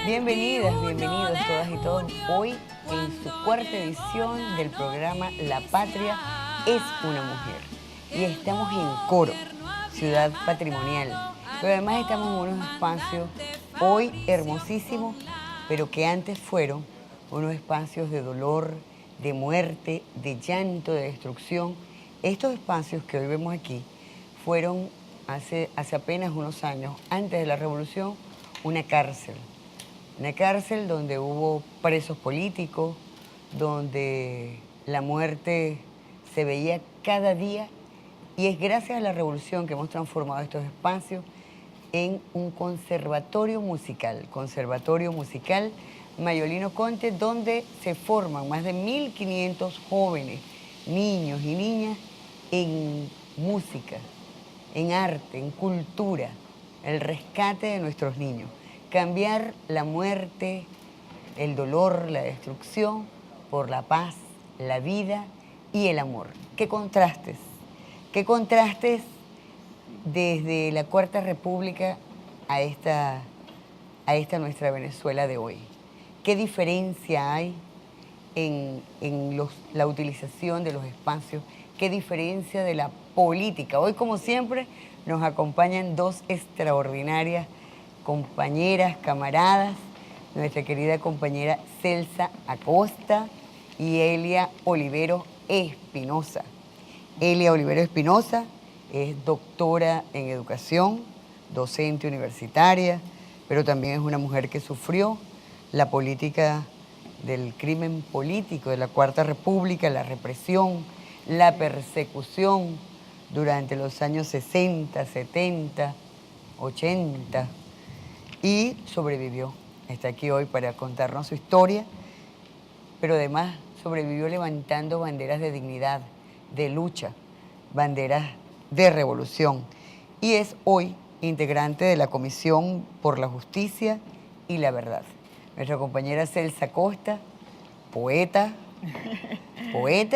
Bienvenidas, bienvenidos todas y todos. Hoy en su cuarta edición del programa La Patria es una mujer. Y estamos en Coro, ciudad patrimonial. Pero además estamos en unos espacios hoy hermosísimos, pero que antes fueron unos espacios de dolor, de muerte, de llanto, de destrucción. Estos espacios que hoy vemos aquí fueron hace apenas unos años, antes de la revolución, una cárcel. Una cárcel donde hubo presos políticos, donde la muerte se veía cada día, y es gracias a la revolución que hemos transformado estos espacios en un conservatorio musical Mayolino Conte, donde se forman más de 1.500 jóvenes, niños y niñas en música, en arte, en cultura, el rescate de nuestros niños. Cambiar la muerte, el dolor, la destrucción por la paz, la vida y el amor. ¡Qué contrastes! ¡Qué contrastes desde la Cuarta República a esta nuestra Venezuela de hoy! ¿Qué diferencia hay en la utilización de los espacios? ¿Qué diferencia de la política? Hoy, como siempre, nos acompañan dos extraordinarias compañeras, camaradas, nuestra querida compañera Celsa Acosta y Elia Olivero Espinosa. Elia Olivero Espinosa es doctora en educación, docente universitaria, pero también es una mujer que sufrió la política del crimen político de la Cuarta República, la represión, la persecución durante los años 60, 70, 80, y sobrevivió. Está aquí hoy para contarnos su historia, pero además sobrevivió levantando banderas de dignidad, de lucha, banderas de revolución. Y es hoy integrante de la Comisión por la Justicia y la Verdad. Nuestra compañera Celsa Acosta, poeta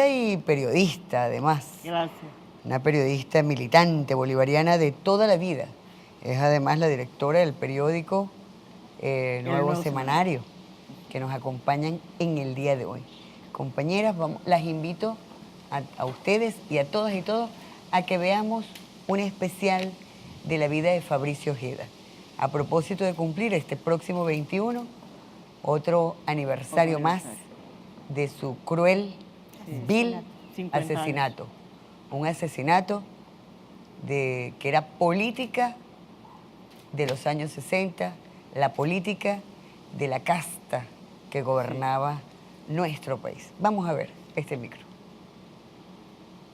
y periodista además. Gracias. Una periodista militante bolivariana de toda la vida. Es además la directora del periódico Nuevo Semanario, que nos acompañan en el día de hoy. Compañeras, las invito a ustedes y a todas y todos a que veamos un especial de la vida de Fabricio Ojeda. A propósito de cumplir este próximo 21, otro aniversario más de su cruel, vil asesinato. Un asesinato que era política de los años 60, la política de la casta que gobernaba nuestro país. Vamos a ver este micro.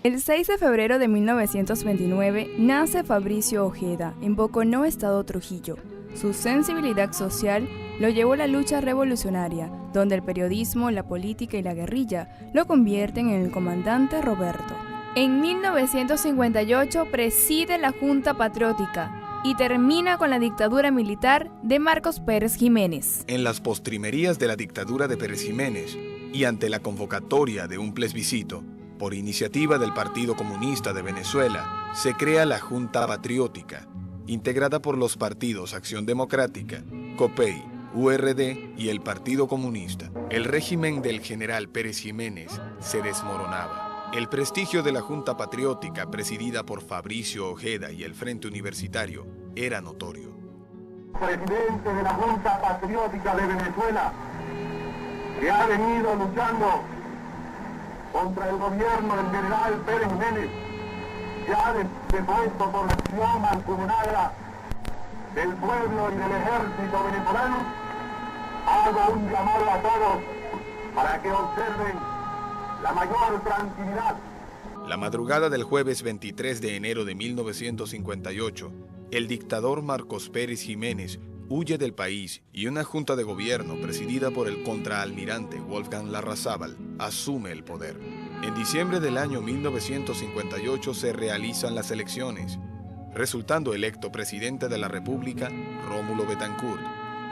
El 6 de febrero de 1929 nace Fabricio Ojeda en Boconó, Estado Trujillo. Su sensibilidad social lo llevó a la lucha revolucionaria, donde el periodismo, la política y la guerrilla lo convierten en el comandante Roberto. En 1958 preside la Junta Patriótica y termina con la dictadura militar de Marcos Pérez Jiménez. En las postrimerías de la dictadura de Pérez Jiménez y ante la convocatoria de un plebiscito, por iniciativa del Partido Comunista de Venezuela, se crea la Junta Patriótica, integrada por los partidos Acción Democrática, COPEI, URD y el Partido Comunista. El régimen del general Pérez Jiménez se desmoronaba. El prestigio de la Junta Patriótica, presidida por Fabricio Ojeda y el Frente Universitario, era notorio. Presidente de la Junta Patriótica de Venezuela, que ha venido luchando contra el gobierno del general Pérez Jiménez, ya depuesto por la acción mancomunada del pueblo y del ejército venezolano, hago un llamado a todos para que observen la mayor tranquilidad. La madrugada del jueves 23 de enero de 1958, el dictador Marcos Pérez Jiménez huye del país y una junta de gobierno presidida por el contraalmirante Wolfgang Larrazábal asume el poder. En diciembre del año 1958 se realizan las elecciones, resultando electo presidente de la República Rómulo Betancourt.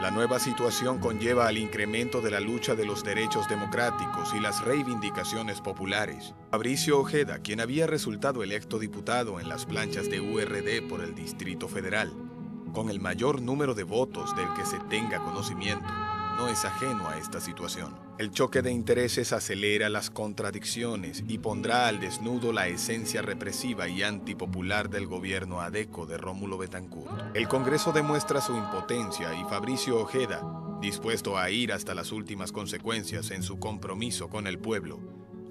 La nueva situación conlleva al incremento de la lucha de los derechos democráticos y las reivindicaciones populares. Fabricio Ojeda, quien había resultado electo diputado en las planchas de URD por el Distrito Federal, con el mayor número de votos del que se tenga conocimiento, no es ajeno a esta situación. El choque de intereses acelera las contradicciones y pondrá al desnudo la esencia represiva y antipopular del gobierno adeco de Rómulo Betancourt. El Congreso demuestra su impotencia y Fabricio Ojeda, dispuesto a ir hasta las últimas consecuencias en su compromiso con el pueblo,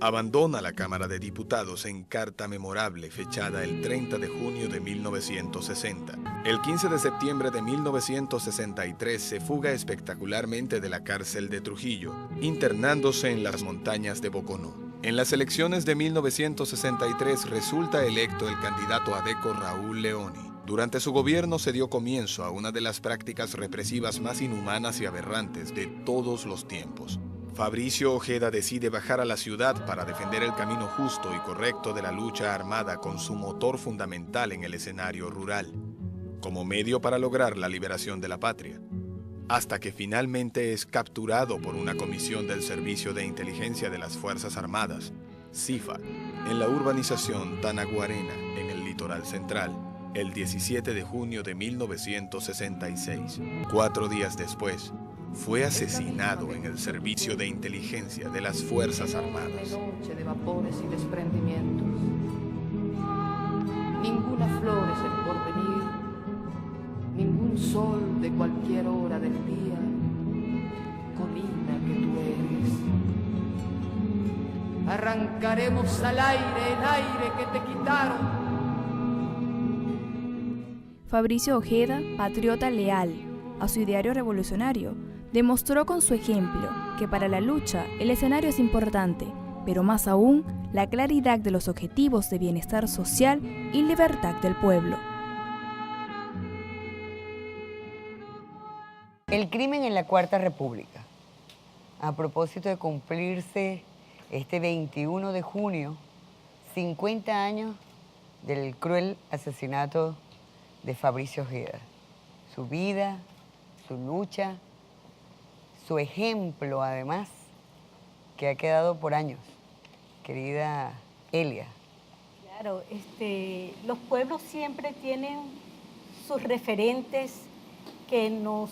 abandona la Cámara de Diputados en carta memorable fechada el 30 de junio de 1960. El 15 de septiembre de 1963 se fuga espectacularmente de la cárcel de Trujillo, internándose en las montañas de Boconó. En las elecciones de 1963 resulta electo el candidato adeco Raúl Leoni. Durante su gobierno se dio comienzo a una de las prácticas represivas más inhumanas y aberrantes de todos los tiempos. Fabricio Ojeda decide bajar a la ciudad para defender el camino justo y correcto de la lucha armada con su motor fundamental en el escenario rural, como medio para lograr la liberación de la patria, hasta que finalmente es capturado por una comisión del Servicio de Inteligencia de las Fuerzas Armadas, CIFAR, en la urbanización Tanaguarena, en el litoral central, el 17 de junio de 1966. 4 días después, fue asesinado en el Servicio de Inteligencia de las Fuerzas Armadas. Noche de vapores y desprendimientos. Ninguna flor es el porvenir, ningún sol de cualquier hora del día, colina que tú eres. Arrancaremos al aire el aire que te quitaron. Fabricio Ojeda, patriota leal a su ideario revolucionario, demostró con su ejemplo que para la lucha el escenario es importante, pero más aún la claridad de los objetivos de bienestar social y libertad del pueblo. El crimen en la Cuarta República. A propósito de cumplirse este 21 de junio, 50 años del cruel asesinato de Fabricio Ojeda. Su vida, su lucha, su ejemplo, además, que ha quedado por años. Querida Elia. Claro, los pueblos siempre tienen sus referentes que nos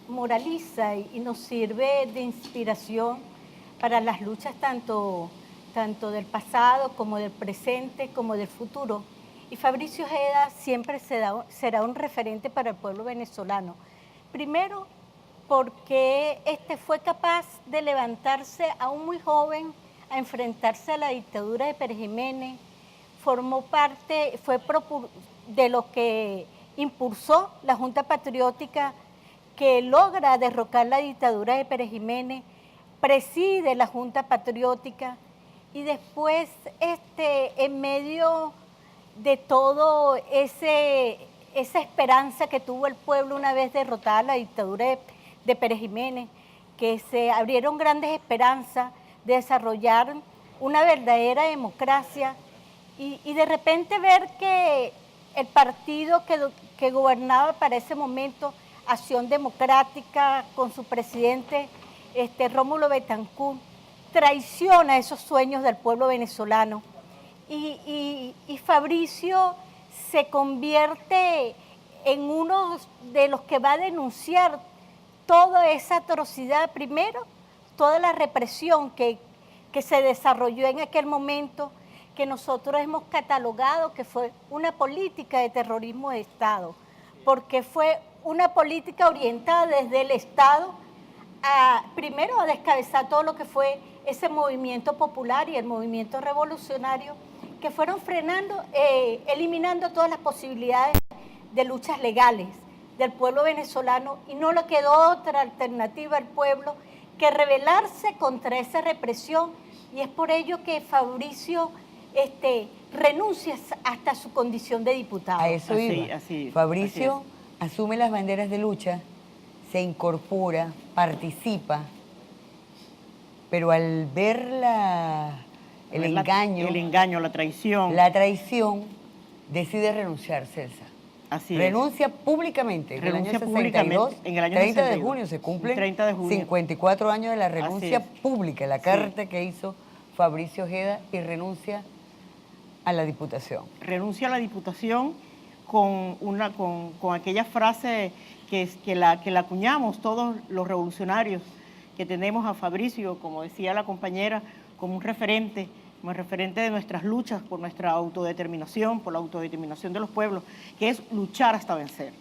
moraliza y nos sirve de inspiración para las luchas tanto del pasado como del presente como del futuro. Y Fabricio Ojeda siempre será un referente para el pueblo venezolano. Primero, porque fue capaz de levantarse aún muy joven a enfrentarse a la dictadura de Pérez Jiménez, formó parte, fue de lo que impulsó la Junta Patriótica que logra derrocar la dictadura de Pérez Jiménez, preside la Junta Patriótica y después en medio de todo esa esperanza que tuvo el pueblo una vez derrotada la dictadura de Pérez Jiménez, que se abrieron grandes esperanzas de desarrollar una verdadera democracia y de repente ver que el partido que gobernaba para ese momento, Acción Democrática, con su presidente Rómulo Betancourt, traiciona esos sueños del pueblo venezolano. Y Fabricio se convierte en uno de los que va a denunciar toda esa atrocidad, primero, toda la represión que se desarrolló en aquel momento, que nosotros hemos catalogado que fue una política de terrorismo de Estado, porque fue una política orientada desde el Estado primero a descabezar todo lo que fue ese movimiento popular y el movimiento revolucionario, que fueron frenando, eliminando todas las posibilidades de luchas legales del pueblo venezolano, y no le quedó otra alternativa al pueblo que rebelarse contra esa represión, y es por ello que Fabricio renuncia hasta su condición de diputado. A eso iba. Fabricio asume las banderas de lucha, se incorpora, participa, pero al ver el engaño, la traición. La traición, decide renunciar, Celsa. Así es. Renuncia públicamente. En Renuncia el año 62, públicamente, en el año 30 de 62. junio se cumplen 30 de junio. 54 años de la renuncia pública, la carta Sí. que hizo Fabricio Ojeda, y renuncia a la diputación. Renuncia a la diputación con aquella frase que la acuñamos todos los revolucionarios, que tenemos a Fabricio, como decía la compañera, como un referente de nuestras luchas por nuestra autodeterminación, por la autodeterminación de los pueblos, que es luchar hasta vencer.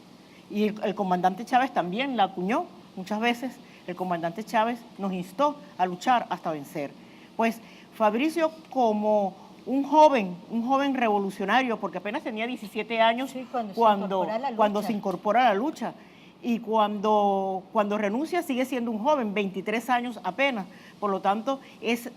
Y el comandante Chávez también la acuñó. Muchas veces el comandante Chávez nos instó a luchar hasta vencer. Pues Fabricio, como un joven revolucionario, porque apenas tenía 17 años Sí, cuando se incorpora a la lucha. Y cuando renuncia sigue siendo un joven, 23 años apenas. Por lo tanto, es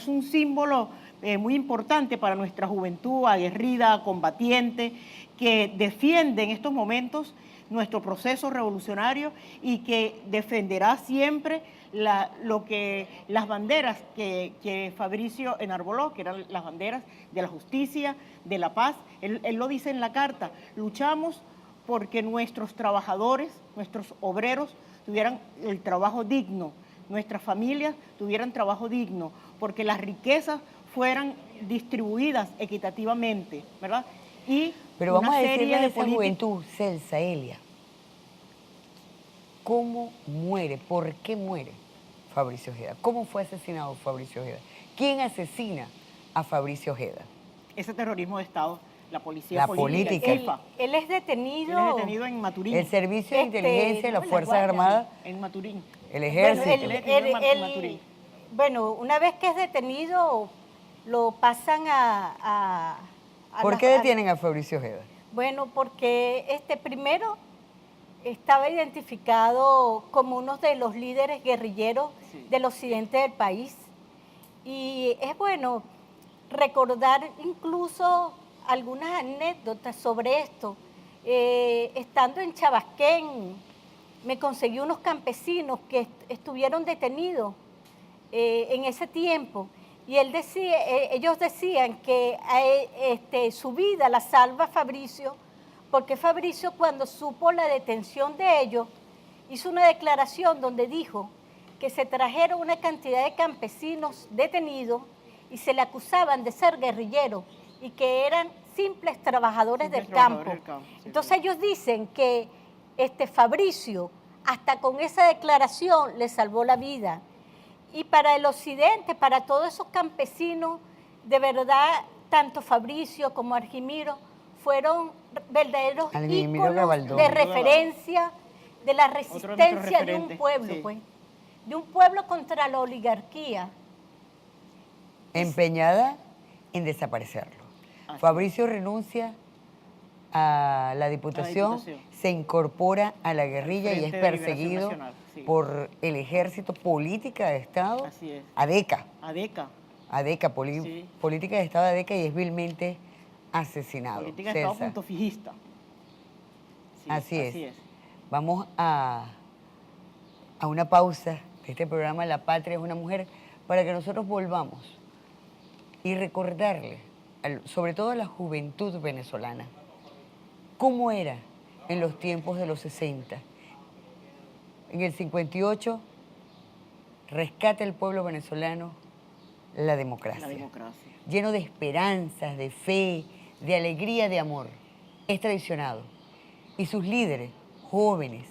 un símbolo muy importante para nuestra juventud aguerrida, combatiente, que defiende en estos momentos nuestro proceso revolucionario y que defenderá siempre las banderas que Fabricio enarboló, que eran las banderas de la justicia, de la paz. Él lo dice en la carta: luchamos porque nuestros trabajadores, nuestros obreros tuvieran el trabajo digno, nuestras familias tuvieran trabajo digno, porque las riquezas fueran distribuidas equitativamente, ¿verdad? Pero vamos a decirle a esa juventud, Celsa, Elia, ¿cómo muere? ¿Por qué muere Fabricio Ojeda? ¿Cómo fue asesinado Fabricio Ojeda? ¿Quién asesina a Fabricio Ojeda? Ese terrorismo de Estado, la policía política. Él es detenido. En Maturín. El Servicio de Inteligencia de las Fuerzas Armadas. En Maturín. El Ejército. En Maturín. Bueno, una vez que es detenido, lo pasan a ¿Por qué detienen a Fabricio Ojeda? Bueno, porque primero estaba identificado como uno de los líderes guerrilleros del occidente del país. Y es bueno recordar incluso algunas anécdotas sobre esto. Estando en Chabasquén, me conseguí unos campesinos que estuvieron detenidos en ese tiempo. Y ellos decían que su vida la salva Fabricio, porque Fabricio, cuando supo la detención de ellos, hizo una declaración donde dijo que se trajeron una cantidad de campesinos detenidos y se le acusaban de ser guerrilleros y que eran simples trabajadores del campo. Entonces ellos dicen que Fabricio, hasta con esa declaración, le salvó la vida. Y para el occidente, para todos esos campesinos, de verdad, tanto Fabricio como Argimiro fueron verdaderos íconos de referencia de la resistencia de un pueblo, pues, de un pueblo contra la oligarquía. Empeñada en desaparecerlo. Fabricio renuncia a la diputación, se incorpora a la guerrilla y es perseguido por el Ejército, Política de Estado, ADECA. Política de Estado ADECA, y es vilmente asesinado. Política de Estado punto fijista. Sí, así es. Vamos a una pausa de este programa La Patria es una Mujer, para que nosotros volvamos y recordarle, sobre todo a la juventud venezolana, cómo era en los tiempos de los 60. En el 58 rescata el pueblo venezolano la democracia. Lleno de esperanzas, de fe, de alegría, de amor. Es traicionado. Y sus líderes, jóvenes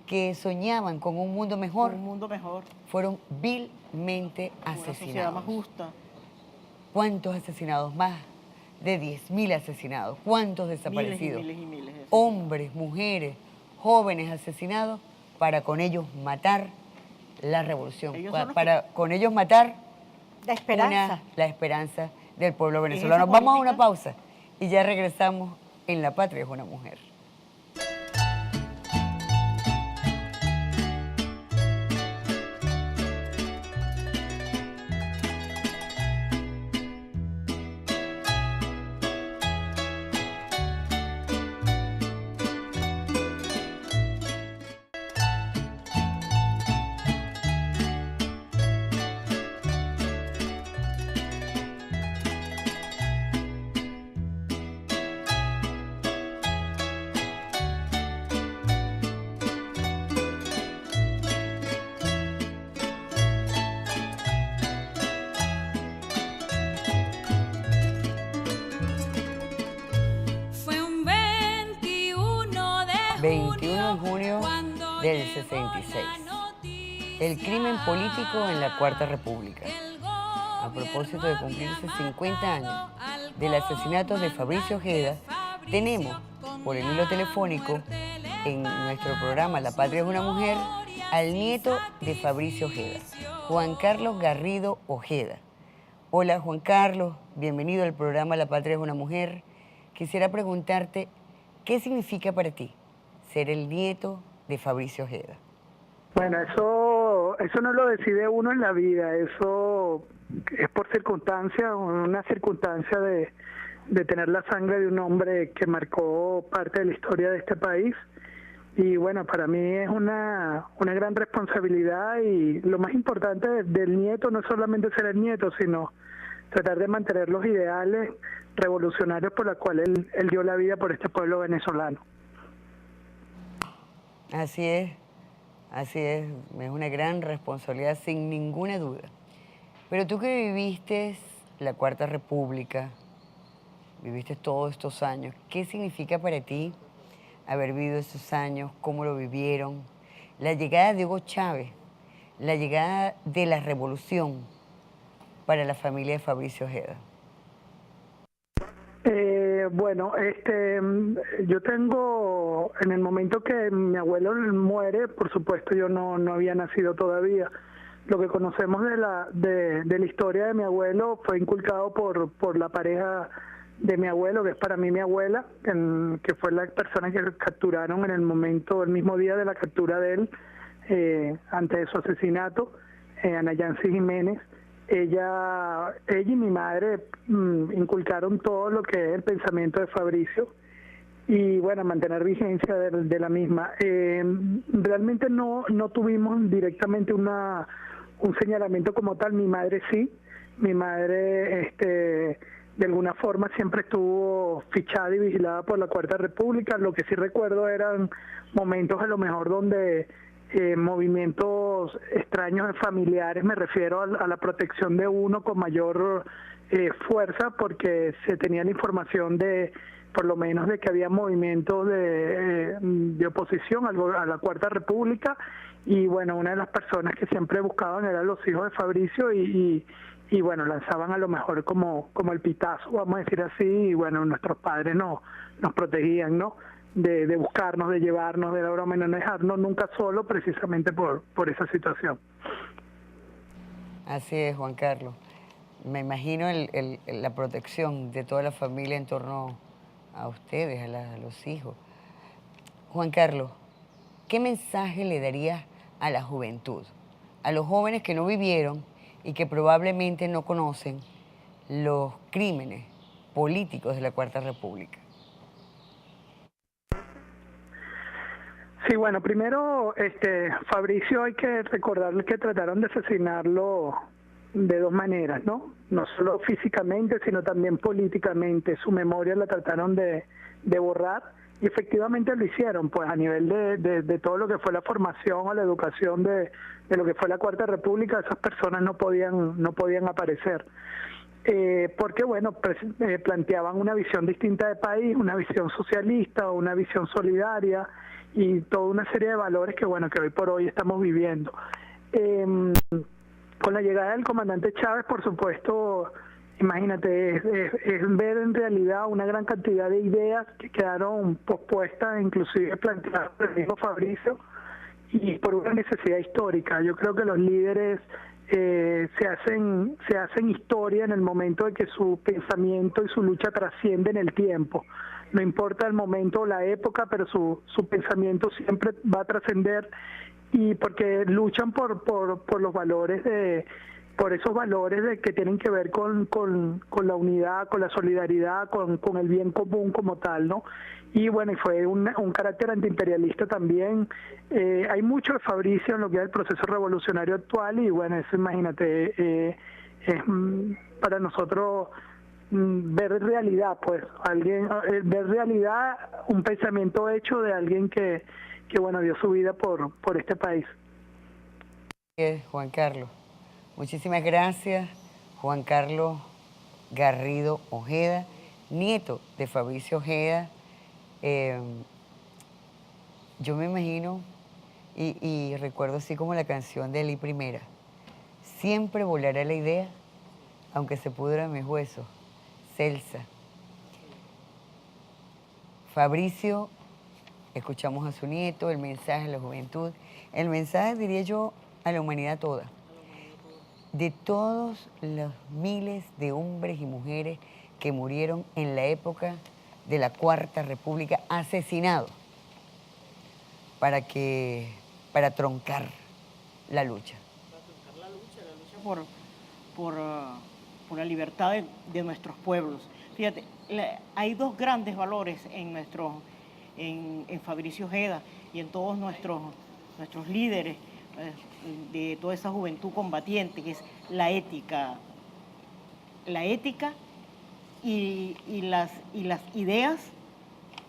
que soñaban con un mundo mejor, fueron vilmente asesinados. Una sociedad más justa. ¿Cuántos asesinados? Más de 10.000 asesinados. ¿Cuántos desaparecidos? Miles y miles. Hombres, mujeres, jóvenes asesinados para con ellos matar la revolución, para con ellos matar la esperanza del pueblo venezolano. Vamos a una pausa y ya regresamos en La Patria es una Mujer. 21 de junio del 66. El crimen político en la Cuarta República. A propósito de cumplirse 50 años del asesinato de Fabricio Ojeda, tenemos por el hilo telefónico en nuestro programa La Patria es una Mujer al nieto de Fabricio Ojeda, Juan Carlos Garrido Ojeda. Hola Juan Carlos, bienvenido al programa La Patria es una Mujer. Quisiera preguntarte, ¿qué significa para ti ser el nieto de Fabricio Ojeda? Bueno, eso no lo decide uno en la vida, eso es por circunstancia, una circunstancia de tener la sangre de un hombre que marcó parte de la historia de este país. Y bueno, para mí es una gran responsabilidad, y lo más importante del nieto no es solamente ser el nieto, sino tratar de mantener los ideales revolucionarios por los cuales él dio la vida por este pueblo venezolano. Así es una gran responsabilidad sin ninguna duda. Pero tú que viviste la Cuarta República, viviste todos estos años, ¿qué significa para ti haber vivido esos años? ¿Cómo lo vivieron? La llegada de Hugo Chávez, la llegada de la revolución para la familia de Fabricio Ojeda. Bueno, yo tengo, en el momento que mi abuelo muere, por supuesto yo no había nacido todavía. Lo que conocemos de la historia de mi abuelo fue inculcado por la pareja de mi abuelo, que es para mí mi abuela, que fue la persona que capturaron en el mismo día de la captura de él, antes de su asesinato, Ana Yancy Jiménez. Ella y mi madre inculcaron todo lo que es el pensamiento de Fabricio y bueno, mantener vigencia de la misma. Realmente no tuvimos directamente un señalamiento como tal. Mi madre sí, mi madre de alguna forma siempre estuvo fichada y vigilada por la Cuarta República. Lo que sí recuerdo eran momentos a lo mejor donde movimientos extraños de familiares, me refiero a la protección de uno con mayor fuerza, porque se tenía la información por lo menos de que había movimientos de oposición a la Cuarta República, y bueno, una de las personas que siempre buscaban eran los hijos de Fabricio y bueno, lanzaban a lo mejor como el pitazo, vamos a decir así, y bueno, nuestros padres nos protegían, ¿no? De buscarnos, de llevarnos, de la broma, y no dejarnos nunca solo, precisamente por esa situación. Así es, Juan Carlos. Me imagino la protección de toda la familia en torno a ustedes, a los hijos. Juan Carlos, ¿qué mensaje le darías a la juventud, a los jóvenes que no vivieron y que probablemente no conocen los crímenes políticos de la Cuarta República? Sí, bueno, primero, Fabricio, hay que recordarles que trataron de asesinarlo de dos maneras, ¿no? No solo físicamente, sino también políticamente. Su memoria la trataron de borrar, y efectivamente lo hicieron, pues a nivel de todo lo que fue la formación o la educación de lo que fue la Cuarta República, esas personas no podían aparecer. Porque, bueno, planteaban una visión distinta de país, una visión socialista, una visión solidaria, y toda una serie de valores que, bueno, que hoy por hoy estamos viviendo. Con la llegada del comandante Chávez, por supuesto, imagínate, es ver en realidad una gran cantidad de ideas que quedaron pospuestas, inclusive planteadas por el mismo Fabricio, y por una necesidad histórica. Yo creo que los líderes se hacen historia en el momento de que su pensamiento y su lucha trascienden el tiempo. No importa el momento o la época, pero su pensamiento siempre va a trascender, y porque luchan por los valores por esos valores que tienen que ver con la unidad, con la solidaridad, con el bien común como tal, ¿no? Y bueno, y fue un carácter antiimperialista también. Hay mucho de Fabricio en lo que es el proceso revolucionario actual, y bueno, eso, imagínate, es para nosotros ver realidad, pues, ver realidad, un pensamiento hecho de alguien que bueno, dio su vida por este país. Juan Carlos, muchísimas gracias. Juan Carlos Garrido Ojeda, nieto de Fabricio Ojeda. yo me imagino y recuerdo así como la canción de Eli Primera, siempre volará la idea, aunque se pudra mis huesos. Celsa. Fabricio, escuchamos a su nieto, el mensaje a la juventud, el mensaje, diría yo, a la humanidad toda. De todos los miles de hombres y mujeres que murieron en la época de la Cuarta República, asesinados para troncar la lucha. Por la libertad de nuestros pueblos. Fíjate, hay dos grandes valores en Fabricio Ojeda y en todos nuestros líderes de toda esa juventud combatiente, que es la ética y las ideas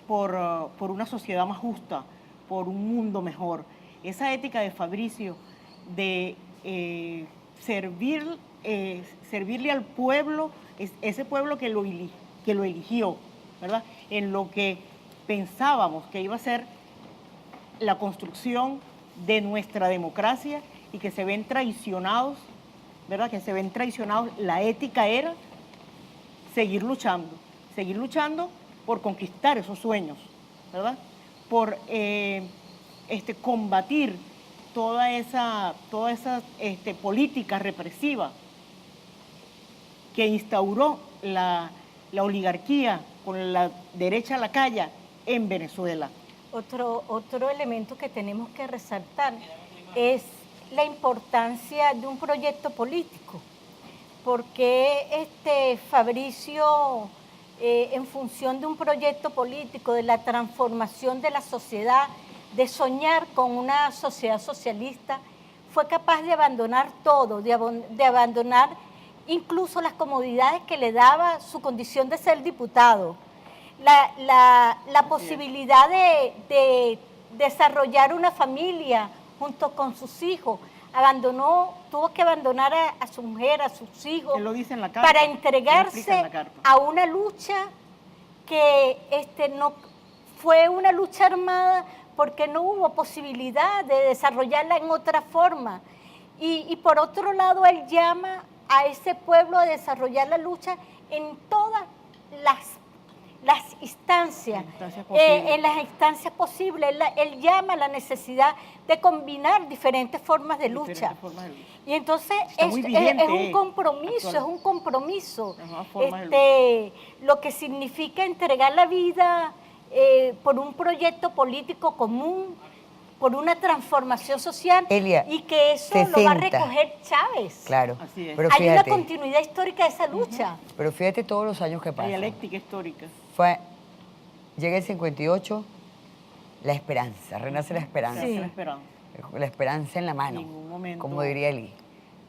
por una sociedad más justa, por un mundo mejor. Esa ética de Fabricio de servirle al pueblo, ese pueblo que lo eligió, ¿verdad? En lo que pensábamos que iba a ser la construcción de nuestra democracia y que se ven traicionados, ¿verdad? Que se ven traicionados. La ética era seguir luchando por conquistar esos sueños, ¿verdad? Por combatir toda esa política represiva que instauró la oligarquía con la derecha lacaya en Venezuela. Otro elemento que tenemos que resaltar es la importancia de un proyecto político, porque Fabricio, en función de un proyecto político, de la transformación de la sociedad, de soñar con una sociedad socialista, fue capaz de abandonar todo, de abandonar incluso las comodidades que le daba su condición de ser diputado, la posibilidad de desarrollar una familia junto con sus hijos. Tuvo que abandonar a su mujer, a sus hijos, él lo dice en la carta, para entregarse a una lucha que no fue una lucha armada, porque no hubo posibilidad de desarrollarla en otra forma. Y por otro lado, él llama a ese pueblo a desarrollar la lucha en todas las instancias, en las instancias posibles. Él llama a la necesidad de combinar diferentes formas de lucha. Y entonces es un compromiso, lo que significa entregar la vida por un proyecto político común, por una transformación social, Elia, y que eso 60. Lo va a recoger Chávez. Claro. Así es. Pero hay fíjate, una continuidad histórica de esa lucha. Pero fíjate todos los años que pasan. La dialéctica histórica. Llega el 58, la esperanza, renace la esperanza. Sí. La esperanza en la mano, en ningún momento, como diría Eli.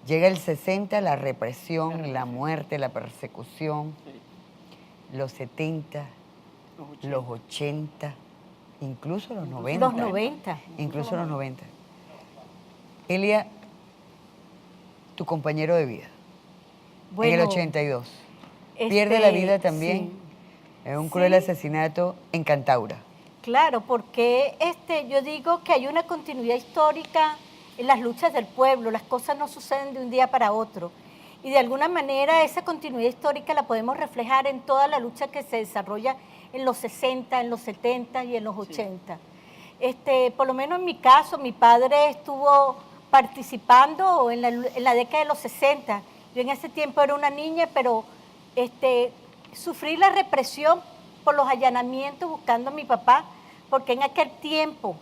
Llega el 60, la represión, la muerte, la persecución. Sí. Los 70, los 80, incluso los 90. Los 90. Incluso los 90. Elia, tu compañero de vida, bueno, en el 82, pierde la vida también en un cruel asesinato en Cantaura. Claro, porque yo digo que hay una continuidad histórica en las luchas del pueblo, las cosas no suceden de un día para otro. Y de alguna manera esa continuidad histórica la podemos reflejar en toda la lucha que se desarrolla en los 60, en los 70 y en los 80. Por lo menos en mi caso, mi padre estuvo participando en la década de los 60. Yo en ese tiempo era una niña, pero sufrí la represión por los allanamientos buscando a mi papá, porque en aquel tiempo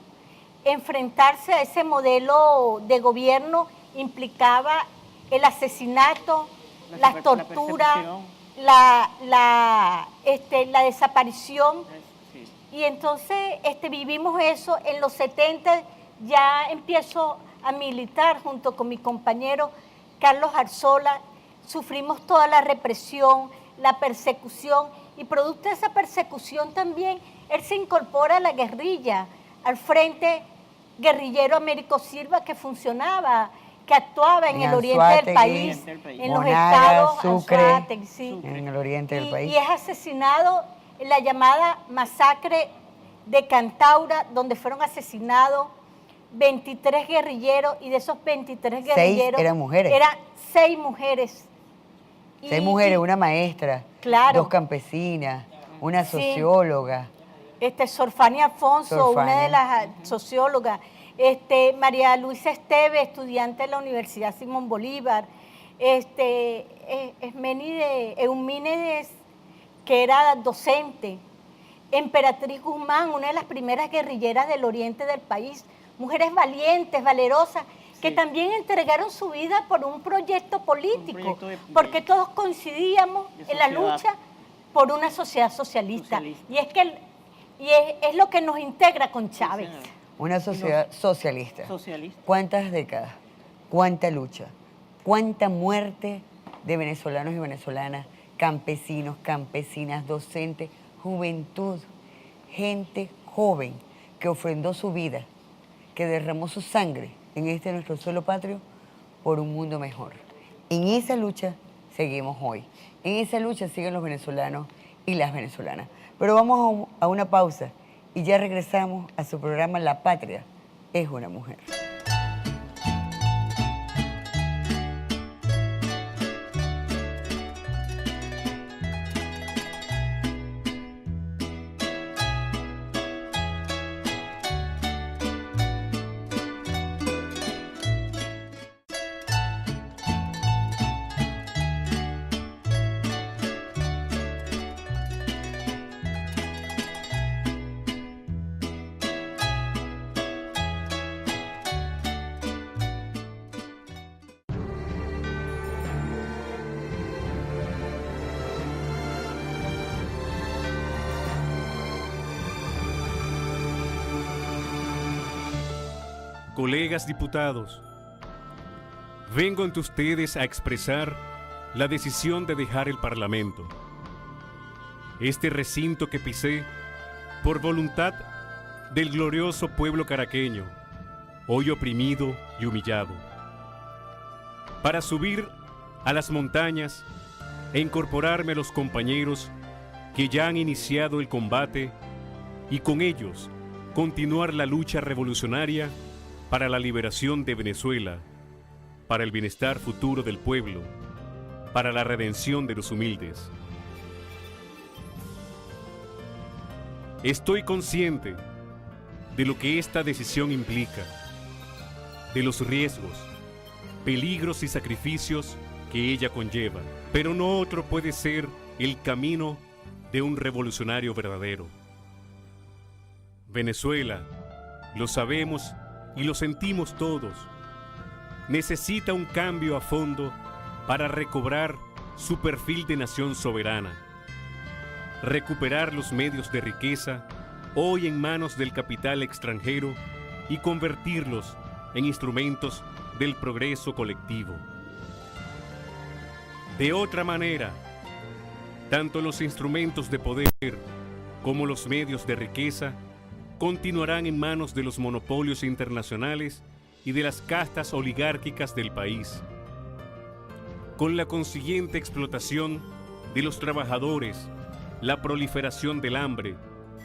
enfrentarse a ese modelo de gobierno implicaba el asesinato, la tortura, la desaparición. Sí. Y entonces vivimos eso. En los 70 ya empiezo a militar junto con mi compañero Carlos Arzola. Sufrimos toda la represión, la persecución, y producto de esa persecución también él se incorpora a la guerrilla, al Frente Guerrillero Américo Silva, que funcionaba, que actuaba en el oriente del país, en los estados Sucre, en el oriente del país. Y es asesinado en la llamada masacre de Cantaura, donde fueron asesinados 23 guerrilleros, y de esos 23 guerrilleros... eran mujeres. Eran 6 mujeres. 6 mujeres, una maestra, claro, 2 campesinas, una socióloga. Sor Fania Afonso, una de las sociólogas. María Luisa Esteve, estudiante de la Universidad Simón Bolívar. Eumínides, que era docente. Emperatriz Guzmán, una de las primeras guerrilleras del oriente del país. Mujeres valientes, valerosas, que también entregaron su vida por un proyecto político, porque todos coincidíamos en la lucha por una sociedad socialista. Y es lo que nos integra con Chávez. Una sociedad socialista. ¿Cuántas décadas? ¿Cuánta lucha? ¿Cuánta muerte de venezolanos y venezolanas, campesinos, campesinas, docentes, juventud, gente joven que ofrendó su vida, que derramó su sangre en nuestro suelo patrio por un mundo mejor? En esa lucha seguimos hoy. En esa lucha siguen los venezolanos y las venezolanas. Pero vamos a una pausa y ya regresamos a su programa La Patria es una mujer. Colegas diputados, vengo ante ustedes a expresar la decisión de dejar el Parlamento. Este recinto que pisé por voluntad del glorioso pueblo caraqueño, hoy oprimido y humillado, para subir a las montañas e incorporarme a los compañeros que ya han iniciado el combate y con ellos continuar la lucha revolucionaria para la liberación de Venezuela, para el bienestar futuro del pueblo, para la redención de los humildes. Estoy consciente de lo que esta decisión implica, de los riesgos, peligros y sacrificios que ella conlleva, pero no otro puede ser el camino de un revolucionario verdadero. Venezuela, lo sabemos y lo sentimos todos, necesita un cambio a fondo para recobrar su perfil de nación soberana, recuperar los medios de riqueza hoy en manos del capital extranjero y convertirlos en instrumentos del progreso colectivo. De otra manera, tanto los instrumentos de poder como los medios de riqueza continuarán en manos de los monopolios internacionales y de las castas oligárquicas del país, con la consiguiente explotación de los trabajadores, la proliferación del hambre,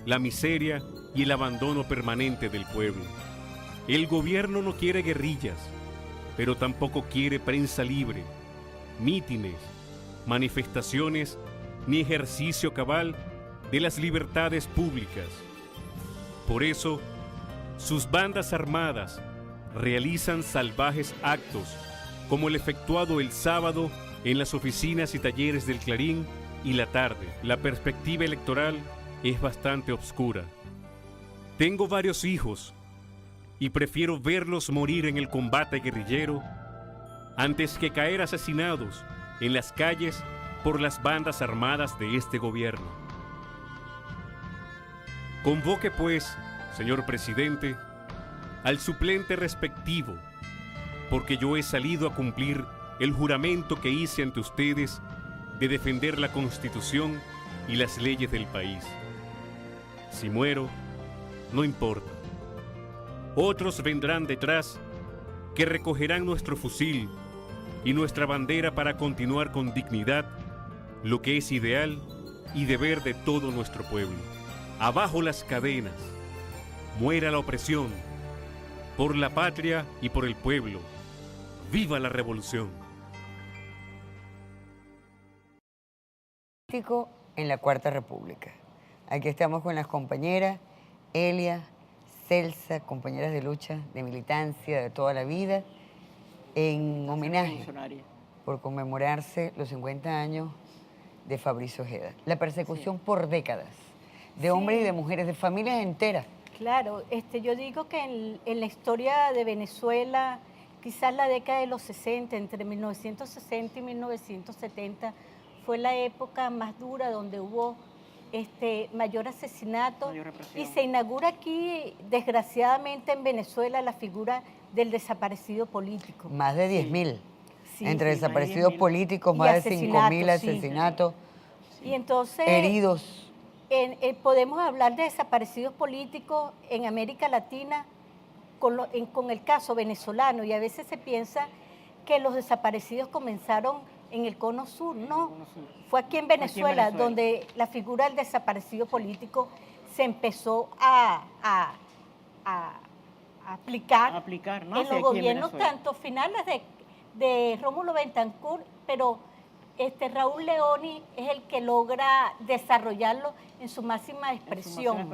la miseria y el abandono permanente del pueblo. El gobierno no quiere guerrillas, pero tampoco quiere prensa libre, mítines, manifestaciones ni ejercicio cabal de las libertades públicas. Por eso, sus bandas armadas realizan salvajes actos, como el efectuado el sábado en las oficinas y talleres del Clarín y La Tarde. La perspectiva electoral es bastante oscura. Tengo varios hijos y prefiero verlos morir en el combate guerrillero antes que caer asesinados en las calles por las bandas armadas de este gobierno. Convoque, pues, señor presidente, al suplente respectivo, porque yo he salido a cumplir el juramento que hice ante ustedes de defender la Constitución y las leyes del país. Si muero, no importa. Otros vendrán detrás que recogerán nuestro fusil y nuestra bandera para continuar con dignidad lo que es ideal y deber de todo nuestro pueblo. Abajo las cadenas. Muera la opresión. Por la patria y por el pueblo. ¡Viva la revolución! En la Cuarta República. Aquí estamos con las compañeras Elia, Celsa, compañeras de lucha, de militancia de toda la vida, en homenaje por conmemorarse los 50 años de Fabricio Ojeda. La persecución por décadas de hombres y de mujeres, de familias enteras. Claro, yo digo que en la historia de Venezuela, quizás la década de los 60, entre 1960 y 1970, fue la época más dura donde hubo mayor asesinato, y se inaugura aquí, desgraciadamente en Venezuela, la figura del desaparecido político. Más de 10.000. Sí, Entre sí, desaparecidos políticos, más de 5.000 asesinatos, y entonces, heridos. Podemos hablar de desaparecidos políticos en América Latina con el caso venezolano, y a veces se piensa que los desaparecidos comenzaron en el Cono Sur. No, fue aquí en Venezuela, donde la figura del desaparecido político se empezó a aplicar, ¿no? en los gobiernos tanto finales de Rómulo Betancourt, pero Raúl Leoni es el que logra desarrollarlo en su máxima expresión.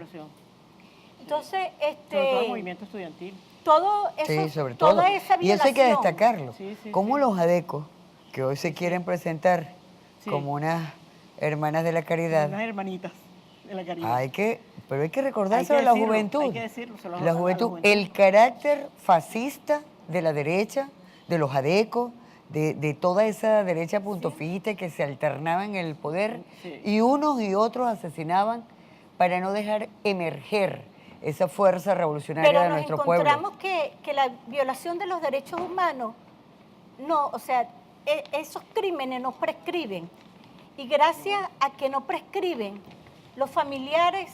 Entonces, sobre todo el movimiento estudiantil. Todo eso, sí, sobre todo. Toda esa violación. Y eso hay que destacarlo. Sí, Como los adecos, que hoy se quieren presentar como unas hermanas de la caridad. Unas hermanitas de la caridad. Pero hay que recordárselo a la juventud. Hay que decirlo, la juventud. El carácter fascista de la derecha, de los adecos, de toda esa derecha puntofista que se alternaba en el poder, y unos y otros asesinaban para no dejar emerger esa fuerza revolucionaria de nuestro pueblo. Pero nos encontramos que la violación de los derechos humanos, esos crímenes no prescriben. Y gracias a que no prescriben, los familiares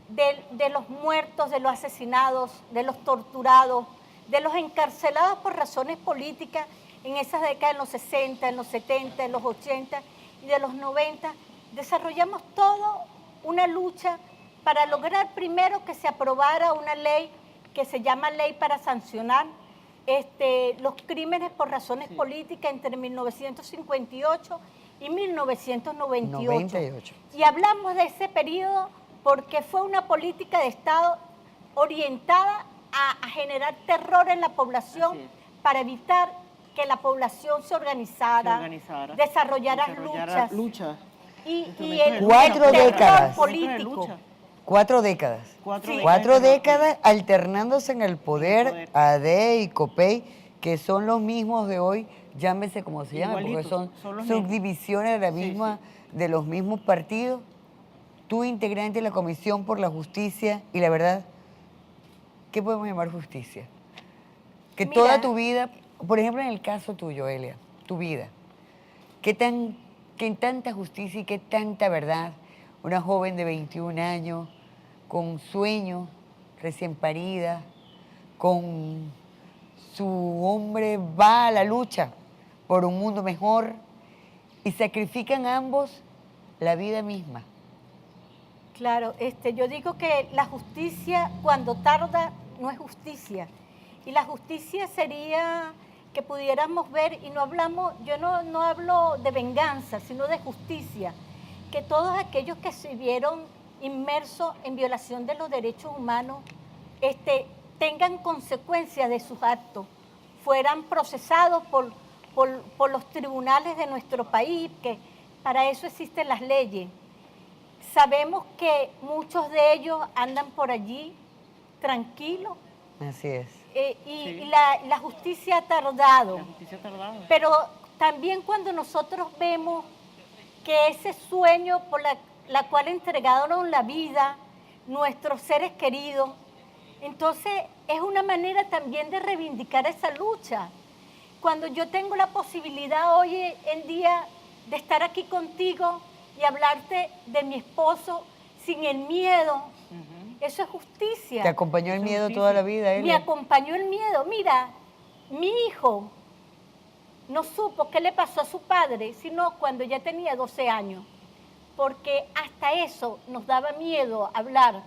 de los muertos, de los asesinados, de los torturados, de los encarcelados por razones políticas en esas décadas, en los 60, en los 70, en los 80 y de los 90, desarrollamos toda una lucha para lograr primero que se aprobara una ley que se llama Ley para sancionar los crímenes por razones políticas entre 1958 y 1998. Y hablamos de ese periodo porque fue una política de Estado orientada a generar terror en la población para evitar que la población se organizara, desarrollara luchas. Y el 4 décadas. Político. 4 décadas. 4 décadas alternándose en el poder AD y COPEI, que son los mismos de hoy, llámese como se llame, porque son subdivisiones de los mismos partidos. Tú, integrante de la Comisión por la Justicia y la Verdad, ¿qué podemos llamar justicia? Que toda tu vida, por ejemplo, en el caso tuyo, Elia, tu vida, que en tanta justicia y qué tanta verdad, una joven de 21 años, con sueños, recién parida, con su hombre, va a la lucha por un mundo mejor y sacrifican ambos la vida misma. Claro, yo digo que la justicia cuando tarda no es justicia. Y la justicia sería que pudiéramos ver, y yo no hablo de venganza, sino de justicia, que todos aquellos que se vieron inmersos en violación de los derechos humanos tengan consecuencias de sus actos, fueran procesados por los tribunales de nuestro país, que para eso existen las leyes. Sabemos que muchos de ellos andan por allí tranquilos. Así es. Y la justicia ha tardado. Pero también cuando nosotros vemos que ese sueño por la cual entregaron la vida nuestros seres queridos, entonces es una manera también de reivindicar esa lucha. Cuando yo tengo la posibilidad hoy en día de estar aquí contigo y hablarte de mi esposo sin el miedo, eso es justicia. ¿Te acompañó el miedo toda la vida, Elia? Me acompañó el miedo. Mira, mi hijo no supo qué le pasó a su padre, sino cuando ya tenía 12 años. porque hasta eso nos daba miedo hablar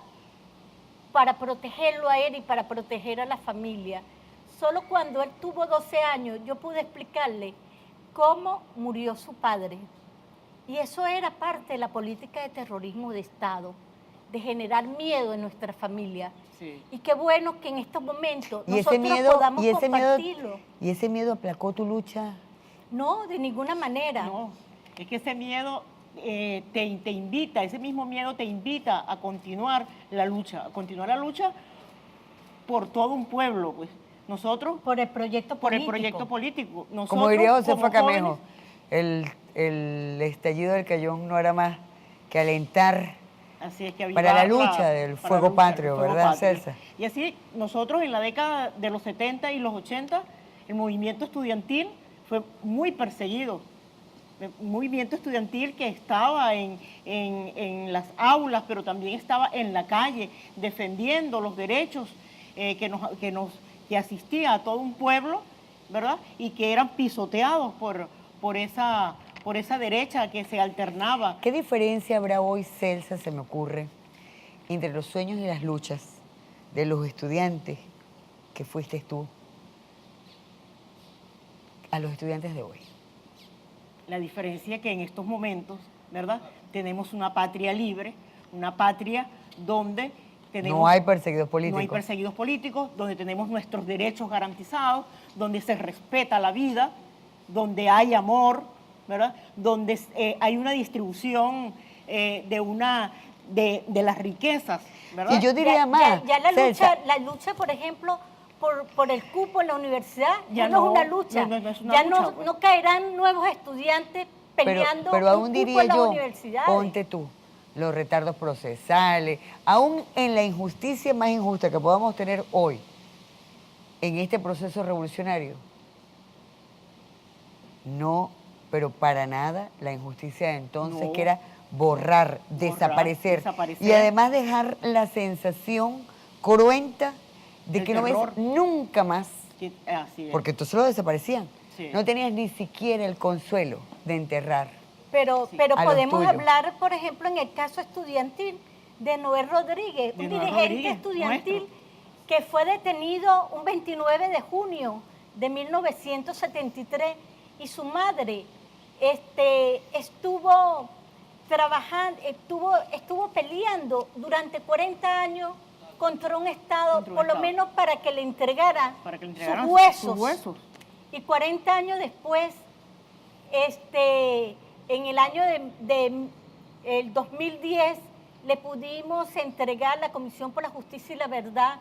para protegerlo a él y para proteger a la familia. Solo cuando él tuvo 12 años yo pude explicarle cómo murió su padre. Y eso era parte de la política de terrorismo de Estado, de generar miedo en nuestra familia. Sí. Y qué bueno que en estos momentos Y ese nosotros miedo, podamos compartirlo. ¿y ese miedo aplacó tu lucha? No, de ninguna manera. No, es que ese miedo te invita, ese mismo miedo te invita a continuar la lucha por todo un pueblo, pues. Nosotros, por el proyecto político. Nosotros, como diría Josefa como Camejo, jóvenes, el estallido del Cayón no era más que alentar así es que para la lucha del fuego patrio, ¿verdad, Celsa? Y así, nosotros en la década de los 70 y los 80, el movimiento estudiantil fue muy perseguido. Un movimiento estudiantil que estaba en las aulas, pero también estaba en la calle, defendiendo los derechos que asistía a todo un pueblo, ¿verdad? Y que eran pisoteados por esa derecha que se alternaba. ¿Qué diferencia habrá hoy, Celsa, se me ocurre, entre los sueños y las luchas de los estudiantes que fuiste tú a los estudiantes de hoy? La diferencia que en estos momentos, ¿verdad? Tenemos una patria libre, una patria donde no hay perseguidos políticos. No hay perseguidos políticos, donde tenemos nuestros derechos garantizados, donde se respeta la vida, donde hay amor, ¿verdad? Donde hay una distribución de las riquezas, ¿verdad? Y yo diría más, ya la lucha, por ejemplo, por el cupo en la universidad, ya no es una lucha. No caerán nuevos estudiantes peleando pero aún un diría cupo en las yo, universidades. ponte tú, los retardos procesales, aún en la injusticia más injusta que podamos tener hoy, en este proceso revolucionario, no, pero para nada la injusticia de entonces, que era borrar, desaparecer, y además dejar la sensación cruenta de que no ves nunca más, porque entonces lo desaparecían. Sí. No tenías ni siquiera el consuelo de enterrar. Pero podemos hablar, por ejemplo, en el caso estudiantil de Noé Rodríguez, un dirigente estudiantil que fue detenido un 29 de junio de 1973 y su madre estuvo trabajando, estuvo peleando durante 40 años contra un Estado, por lo menos para que le entregaran sus huesos. Y 40 años después, en el año el 2010, le pudimos entregar la Comisión por la Justicia y la Verdad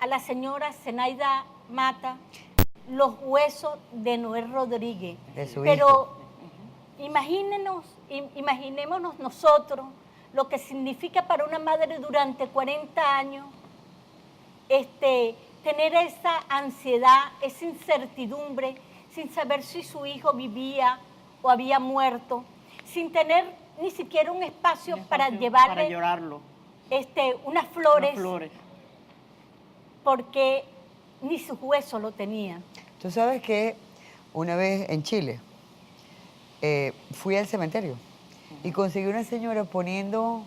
a la señora Zenaida Mata los huesos de Noé Rodríguez. De su Pero imaginémonos nosotros lo que significa para una madre durante 40 años tener esa ansiedad, esa incertidumbre, sin saber si su hijo vivía o había muerto, sin tener ni siquiera un espacio para llevarle para llorarlo. Unas flores, porque ni sus huesos lo tenían. Tú sabes que una vez en Chile fui al cementerio y conseguí una señora poniendo,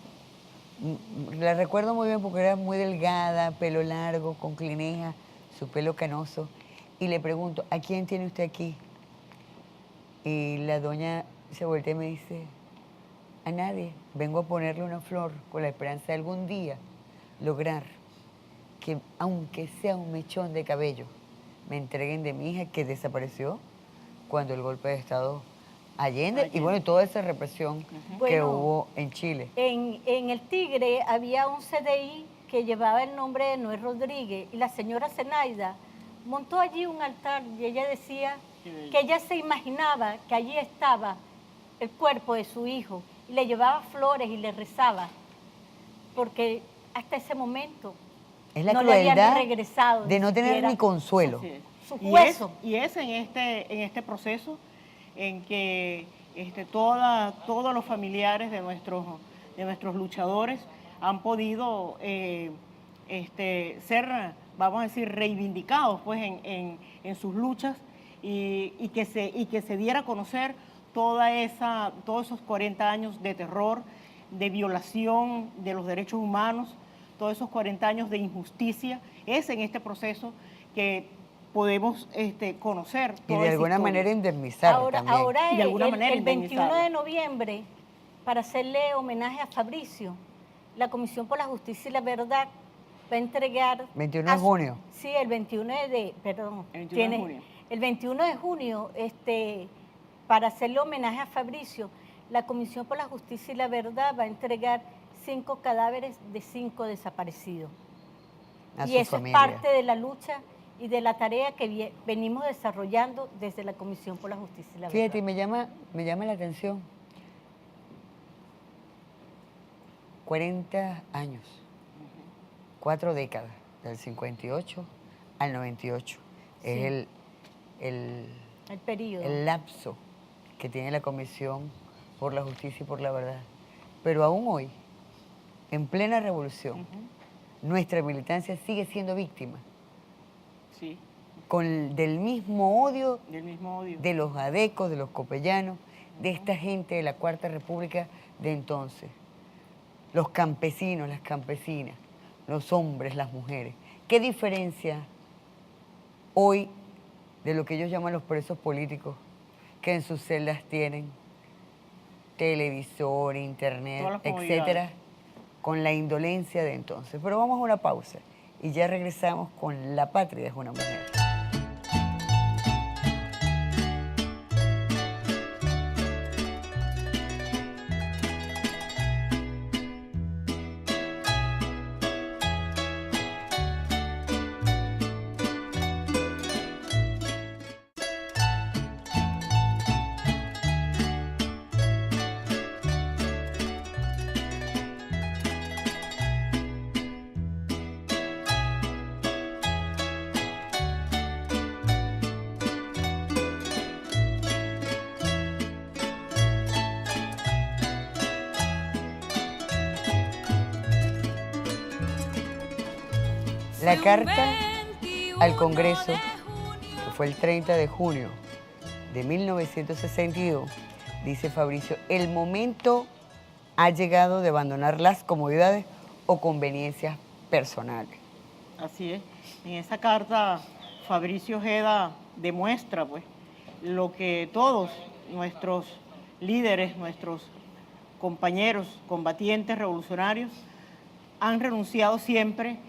la recuerdo muy bien porque era muy delgada, pelo largo, con clineja, su pelo canoso, y le pregunto, ¿a quién tiene usted aquí? Y la doña se voltea y me dice, a nadie, vengo a ponerle una flor con la esperanza de algún día lograr que, aunque sea un mechón de cabello, me entreguen de mi hija que desapareció cuando el golpe de Estado Allende. Y bueno, toda esa represión que hubo en Chile. En el Tigre había un CDI que llevaba el nombre de Noé Rodríguez y la señora Zenaida montó allí un altar y ella decía que ella se imaginaba que allí estaba el cuerpo de su hijo y le llevaba flores y le rezaba, porque hasta ese momento es la no le habían crueldad regresado de no tener ni consuelo. Sus huesos. Y es en este proceso en que todos los familiares de nuestros luchadores han podido ser, vamos a decir, reivindicados pues, en sus luchas y que se diera a conocer todos esos 40 años de terror, de violación de los derechos humanos, todos esos 40 años de injusticia. Es en este proceso que podemos Y conocer de toda esa alguna historia. manera indemnizar también. Ahora Y de alguna manera el 21 indemnizarlo. de noviembre, para hacerle homenaje a Fabricio, la Comisión por la Justicia y la Verdad va a entregar... 21 de junio. Sí, el 21 de... Perdón. El 21 de junio. El 21 de junio, para hacerle homenaje a Fabricio, la Comisión por la Justicia y la Verdad va a entregar 5 cadáveres de 5 desaparecidos. A Y su eso familia. es parte de la lucha y de la tarea que venimos desarrollando desde la Comisión por la Justicia y la Verdad. Fíjate, me llama la atención. 40 años, 4 décadas, del 58 al 98. Sí. Es el periodo. el lapso que tiene la Comisión por la Justicia y por la Verdad. Pero aún hoy, en plena revolución, nuestra militancia sigue siendo víctima Sí, del mismo odio del mismo odio. de los adecos, de los copellanos, de esta gente de la Cuarta República de entonces. Los campesinos, las campesinas, los hombres, las mujeres. ¿Qué diferencia hoy de lo que ellos llaman los presos políticos, que en sus celdas tienen televisor, internet, Todas las comodidades. etcétera, con la indolencia de entonces? Pero vamos a una pausa y ya regresamos con La Patria es una mujer. La carta al Congreso, que fue el 30 de junio de 1962, dice Fabricio, el momento ha llegado de abandonar las comodidades o conveniencias personales. Así es. En esa carta, Fabricio Ojeda demuestra pues, lo que todos nuestros líderes, nuestros compañeros combatientes revolucionarios han renunciado siempre,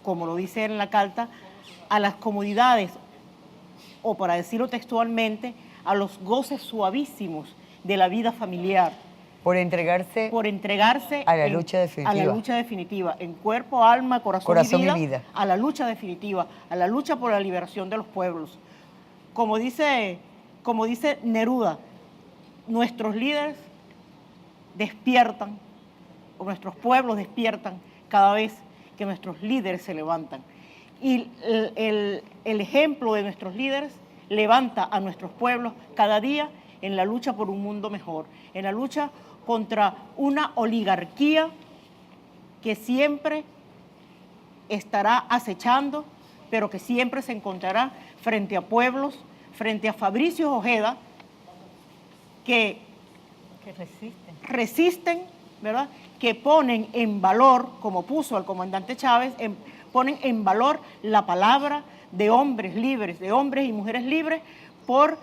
como lo dice en la carta, a las comodidades, o para decirlo textualmente, a los goces suavísimos de la vida familiar. Por entregarse a la lucha definitiva. A la lucha definitiva, en cuerpo, alma, corazón y vida, a la lucha definitiva, a la lucha por la liberación de los pueblos. Como dice Neruda, nuestros líderes despiertan, o nuestros pueblos despiertan cada vez que nuestros líderes se levantan. Y el ejemplo de nuestros líderes levanta a nuestros pueblos cada día en la lucha por un mundo mejor, en la lucha contra una oligarquía que siempre estará acechando, pero que siempre se encontrará frente a pueblos, frente a Fabricio Ojeda, que resisten, ¿verdad?, que ponen en valor, como puso el comandante Chávez, ponen en valor la palabra de hombres libres, de hombres y mujeres libres, por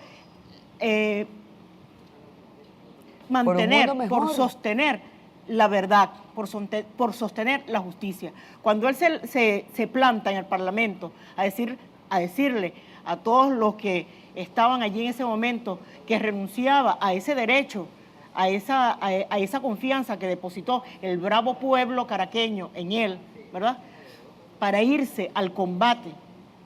mantener, por sostener la verdad, por sostener la justicia. Cuando él se planta en el Parlamento a decirle a todos los que estaban allí en ese momento que renunciaba a ese derecho, a esa confianza que depositó el bravo pueblo caraqueño en él, ¿verdad?, para irse al combate,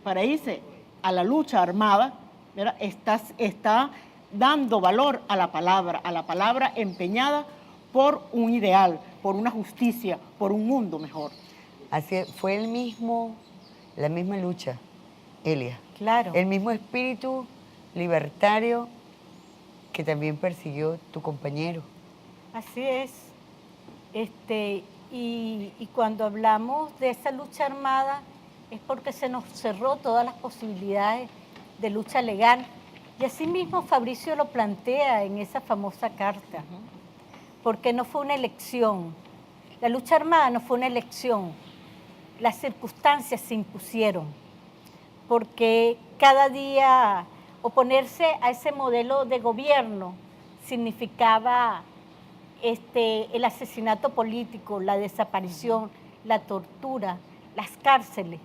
para irse a la lucha armada, ¿verdad?, está dando valor a la palabra empeñada por un ideal, por una justicia, por un mundo mejor. Así fue la misma lucha, Elia. Claro. El mismo espíritu libertario que también persiguió tu compañero. Así es. Y cuando hablamos de esa lucha armada es porque se nos cerró todas las posibilidades de lucha legal Y así mismo Fabricio lo plantea en esa famosa carta, porque no fue una elección. La lucha armada no fue una elección. Las circunstancias se impusieron, porque cada día oponerse a ese modelo de gobierno significaba el asesinato político, la desaparición, la tortura, las cárceles.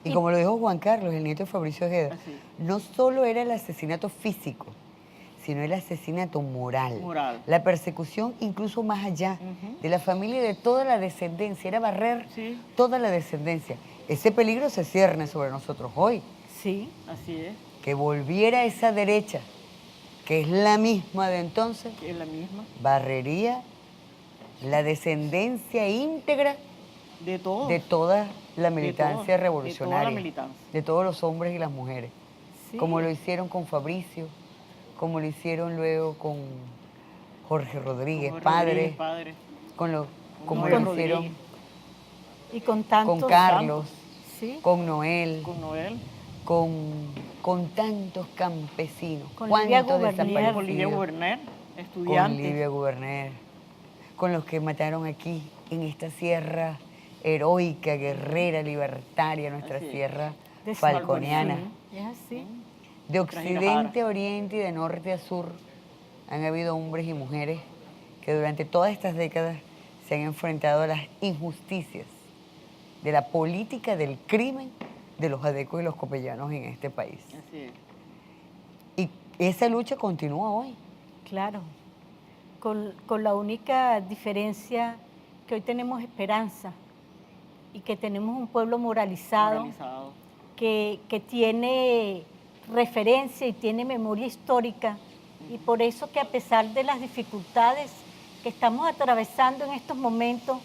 Y como lo dijo Juan Carlos, el nieto de Fabricio Ojeda, no solo era el asesinato físico, sino el asesinato moral. La persecución incluso más allá de la familia y de toda la descendencia, era barrer toda la descendencia. Ese peligro se cierne sobre nosotros hoy. Sí, así es. Que volviera esa derecha, que es la misma de entonces, Es la misma. barrería la descendencia íntegra de todos, de toda la militancia de revolucionaria, toda la militancia. de todos los hombres y las mujeres, como lo hicieron con Fabricio, como lo hicieron luego con Jorge Rodríguez, padre, como lo hicieron y con tantos, con Carlos, ¿sí? con Noel, con tantos campesinos, con Livia Guberner, estudiante, con Livia Guberner, con los que mataron aquí en esta sierra heroica, guerrera, libertaria, nuestra sierra falconiana. Es así. De occidente a oriente y de norte a sur han habido hombres y mujeres que durante todas estas décadas se han enfrentado a las injusticias de la política del crimen de los adecos y los copellanos en este país. Así es. Y esa lucha continúa hoy. Claro, con la única diferencia que hoy tenemos esperanza y que tenemos un pueblo moralizado. Que tiene referencia y tiene memoria histórica, y por eso que a pesar de las dificultades que estamos atravesando en estos momentos,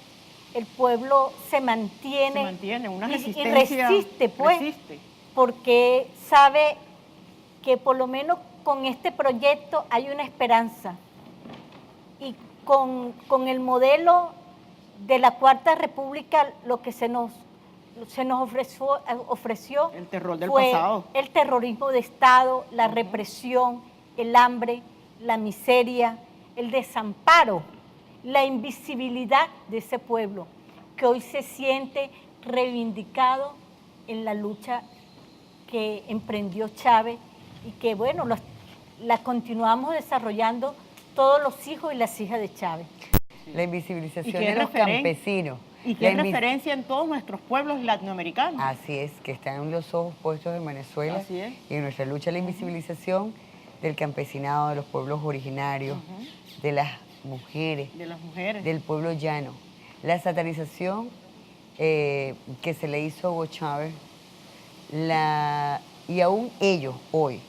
el pueblo se mantiene una y resiste, pues, porque sabe que por lo menos con este proyecto hay una esperanza, y con el modelo de la Cuarta República lo que se nos ofreció el terror del fue pasado, el terrorismo de Estado, la represión, el hambre, la miseria, el desamparo, la invisibilidad de ese pueblo que hoy se siente reivindicado en la lucha que emprendió Chávez y que, bueno, la continuamos desarrollando todos los hijos y las hijas de Chávez. La invisibilización de los campesinos. Y que es referencia en todos nuestros pueblos latinoamericanos. Así es, que están los ojos puestos en Venezuela. Así es. Y en nuestra lucha la invisibilización del campesinado, de los pueblos originarios, de las mujeres, del pueblo llano. La satanización que se le hizo a Hugo Chávez, y aún ellos hoy.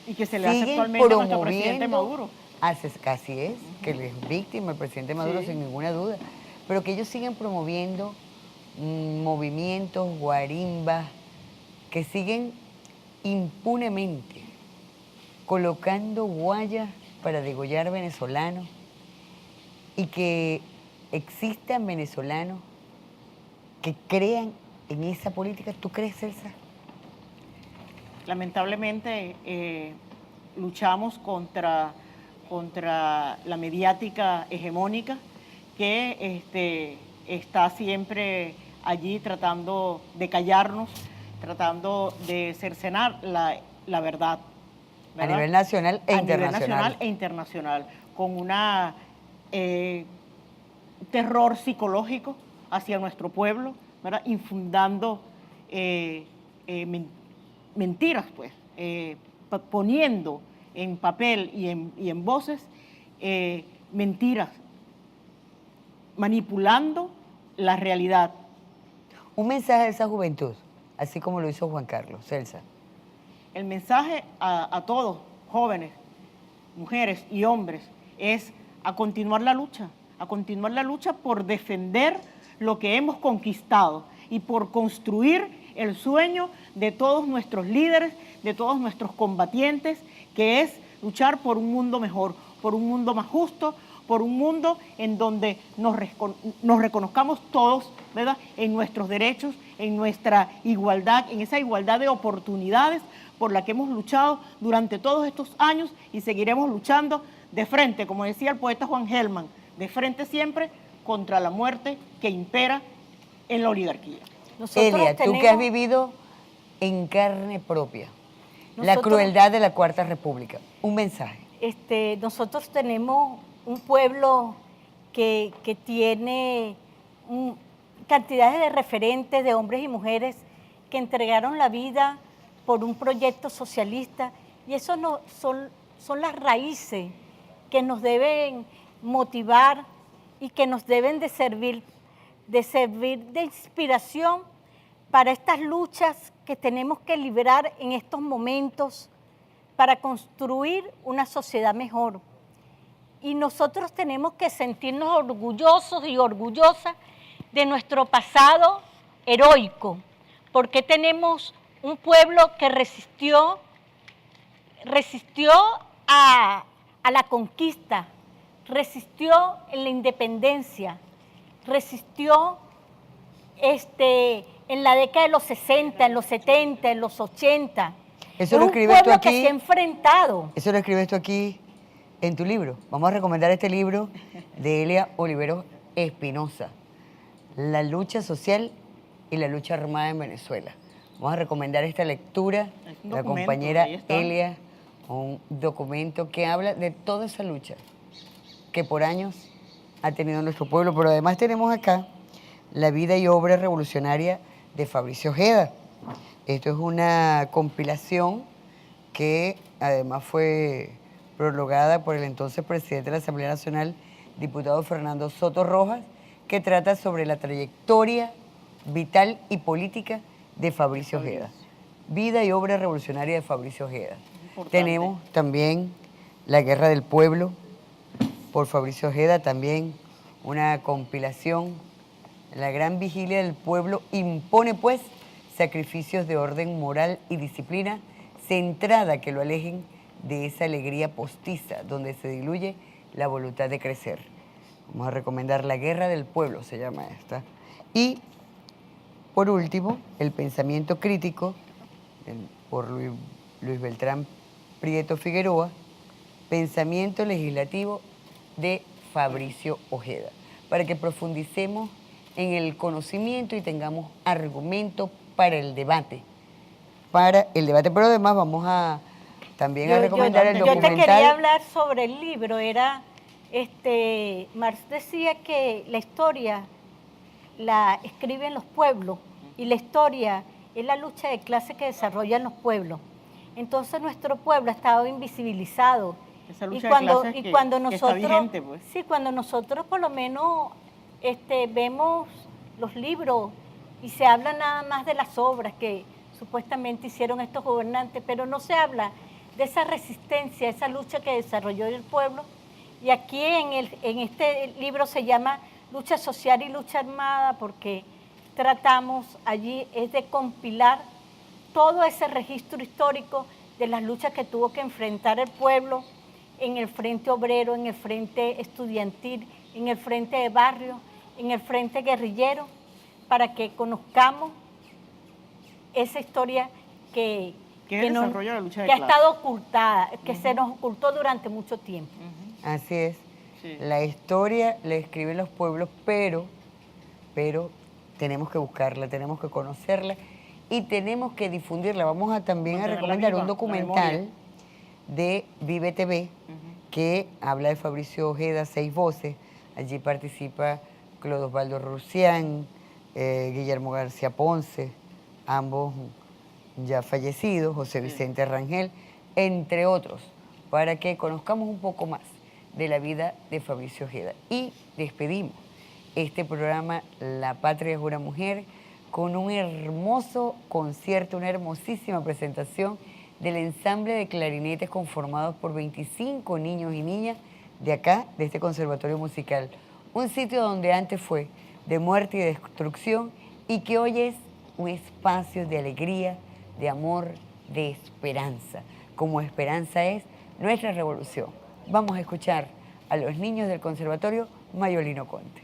Y que se le hace actualmente a nuestro presidente Maduro. Así es, que él es víctima, el presidente Maduro, sin ninguna duda. Pero que ellos siguen promoviendo movimientos, guarimbas, que siguen impunemente colocando guayas para degollar venezolanos, y que existan venezolanos que crean en esa política. ¿Tú crees, Celsa? Lamentablemente luchamos contra la mediática hegemónica que está siempre allí tratando de callarnos, tratando de cercenar la verdad. ¿Verdad? A nivel nacional e internacional. A nivel nacional e internacional, con una terror psicológico hacia nuestro pueblo, ¿verdad? Infundando mentiras, pues, poniendo en papel y en voces mentiras, manipulando la realidad. Un mensaje a esa juventud, así como lo hizo Juan Carlos. Celsa. El mensaje a todos, jóvenes, mujeres y hombres, es a continuar la lucha por defender lo que hemos conquistado y por construir el sueño de todos nuestros líderes, de todos nuestros combatientes, que es luchar por un mundo mejor, por un mundo más justo, por un mundo en donde nos reconozcamos todos, ¿verdad?, en nuestros derechos, en nuestra igualdad, en esa igualdad de oportunidades, por la que hemos luchado durante todos estos años y seguiremos luchando de frente, como decía el poeta Juan Gelman, de frente siempre contra la muerte que impera en la oligarquía. Elia, tú que has vivido en carne propia la crueldad de la Cuarta República, un mensaje. Nosotros tenemos un pueblo que tiene cantidades de referentes de hombres y mujeres que entregaron la vida por un proyecto socialista, y eso son las raíces que nos deben motivar y que nos deben de servir de inspiración para estas luchas que tenemos que librar en estos momentos para construir una sociedad mejor. Y nosotros tenemos que sentirnos orgullosos y orgullosas de nuestro pasado heroico, porque tenemos un pueblo que resistió a la conquista, resistió en la independencia, resistió en la década de los 60, en los 70, en los 80. Eso lo escribes tú aquí. Que se ha enfrentado. Eso lo escribes tú aquí en tu libro. Vamos a recomendar este libro de Elia Oliveros Espinosa, La lucha social y la lucha armada en Venezuela. Vamos a recomendar esta lectura de la compañera Elia, un documento que habla de toda esa lucha que por años ha tenido nuestro pueblo, pero además tenemos acá la vida y obra revolucionaria de Fabricio Ojeda. Esto es una compilación que además fue prologada por el entonces presidente de la Asamblea Nacional, diputado Fernando Soto Rojas, que trata sobre la trayectoria vital y política de Fabricio Ojeda. Vida y obra revolucionaria de Fabricio Ojeda. Tenemos también La Guerra del Pueblo, por Fabricio Ojeda, también una compilación. La gran vigilia del pueblo impone, pues, sacrificios de orden moral y disciplina centrada que lo alejen de esa alegría postiza donde se diluye la voluntad de crecer. Vamos a recomendar La Guerra del Pueblo, se llama esta. Y, por último, El pensamiento crítico, por Luis Beltrán Prieto Figueroa, Pensamiento legislativo de Fabricio Ojeda, para que profundicemos en el conocimiento y tengamos argumentos para el debate. Pero además vamos a también a recomendar el documental. Yo te quería hablar sobre el libro. Marx decía que la historia la escriben los pueblos y la historia es la lucha de clase que desarrollan los pueblos. Entonces nuestro pueblo ha estado invisibilizado. Esa lucha de clases que está vigente, pues. Sí, cuando nosotros por lo menos vemos los libros y se habla nada más de las obras que supuestamente hicieron estos gobernantes, pero no se habla de esa resistencia, esa lucha que desarrolló el pueblo. Y aquí en este libro se llama Lucha Social y Lucha Armada, porque tratamos allí es de compilar todo ese registro histórico de las luchas que tuvo que enfrentar el pueblo en el frente obrero, en el frente estudiantil, en el frente de barrio, en el frente guerrillero, para que conozcamos esa historia que ha estado ocultada, que se nos ocultó durante mucho tiempo. Así es. Sí. La historia la escriben los pueblos, pero tenemos que buscarla, tenemos que conocerla y tenemos que difundirla. Vamos a también a recomendar un documental de Vive TV que habla de Fabricio Ojeda, 6 voces. Allí participa Clodo Osvaldo Rusián, Guillermo García Ponce, ambos ya fallecidos, José Vicente Rangel, entre otros, para que conozcamos un poco más de la vida de Fabricio Ojeda. Y despedimos este programa La Patria es una Mujer con un hermoso concierto, una hermosísima presentación del ensamble de clarinetes conformados por 25 niños y niñas de acá, de este conservatorio musical. Un sitio donde antes fue de muerte y de destrucción y que hoy es un espacio de alegría, de amor, de esperanza. Como esperanza es nuestra revolución. Vamos a escuchar a los niños del Conservatorio Mayolino Conte.